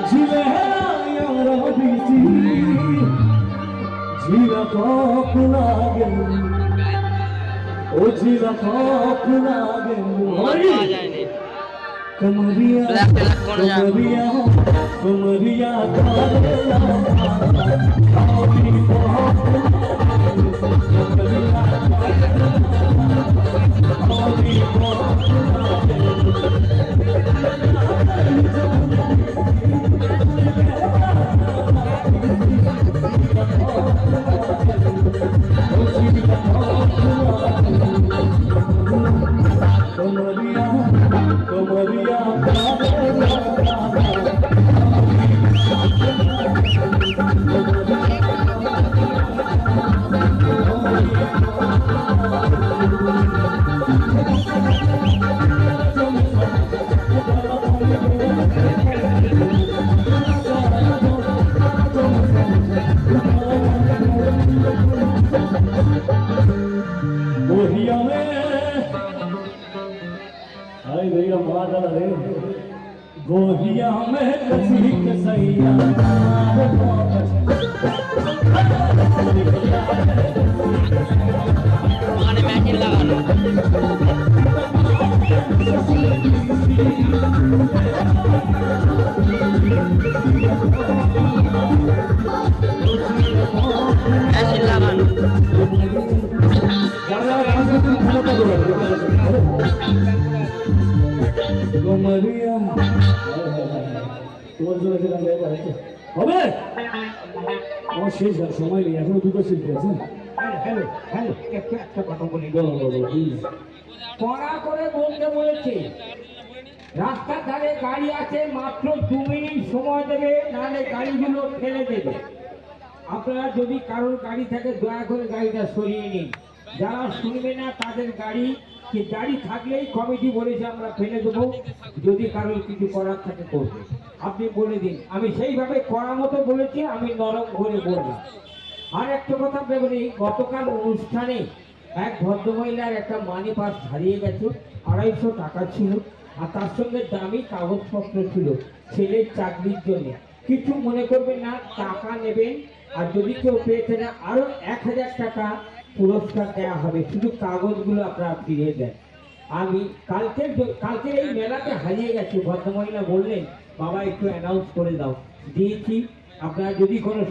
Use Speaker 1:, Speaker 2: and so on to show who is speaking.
Speaker 1: ঝিলে দিছি ঝিরা কপ লাগে ও ঝিরা কপ লাগে कमरिया कमरिया कमरिया कमरिया बोहिया में हाय भैया माता रे गोहिया में कसी कसैया
Speaker 2: माने मैच लगा लो मैच लगा लो
Speaker 1: कमरिया তোমার জন্য একটা গান গাইবো হবে আমার শেষ আর সময় নেই এখনো দুটো শিল্পী আছে
Speaker 3: হ্যালো হ্যালো একটা কথা বলি পড়া করে বলতে বলেছে রাস্তার ধারে গাড়ি আছে মাত্র 2 মিনিট সময় দেবে নাহলে গাড়িগুলো ফেলে দেবে আপনারা যদি কারোর গাড়ি থাকে দয়া করে গাড়িটা সরিয়ে নিন যারা শুনবে না তাদের গাড়ি কি গাড়ি থাকলেই কমিটি বলেছে আমরা ফেলে দেবো যদি কারোর কিছু করার থাকে করবে আপনি বলে দিন আমি সেইভাবে করা মতো বলেছি আমি নরম করে বললাম আর একটা কথা বলি গতকাল অনুষ্ঠানে এক ভদ্রমহিলার একটা মানি পার্স হারিয়ে গেছে 250 টাকা ছিল আর তার সঙ্গে দামি কাগজপত্র ছিল ছেলের চাকরির জন্য কিছু মনে করবেন না টাকা নেবেন আর যদি কেউ পেয়েছে না আরো 1000 টাকা পুরস্কার দেওয়া হবে শুধু কাগজগুলো আপনারা ফিরিয়ে দেন আমি কালকে এই মেলাতে হারিয়ে গেছে ভদ্রমহিলা বললেন বাবা একটু অ্যানাউন্স করে দাও দিয়েছি আপনারা যদি কোনো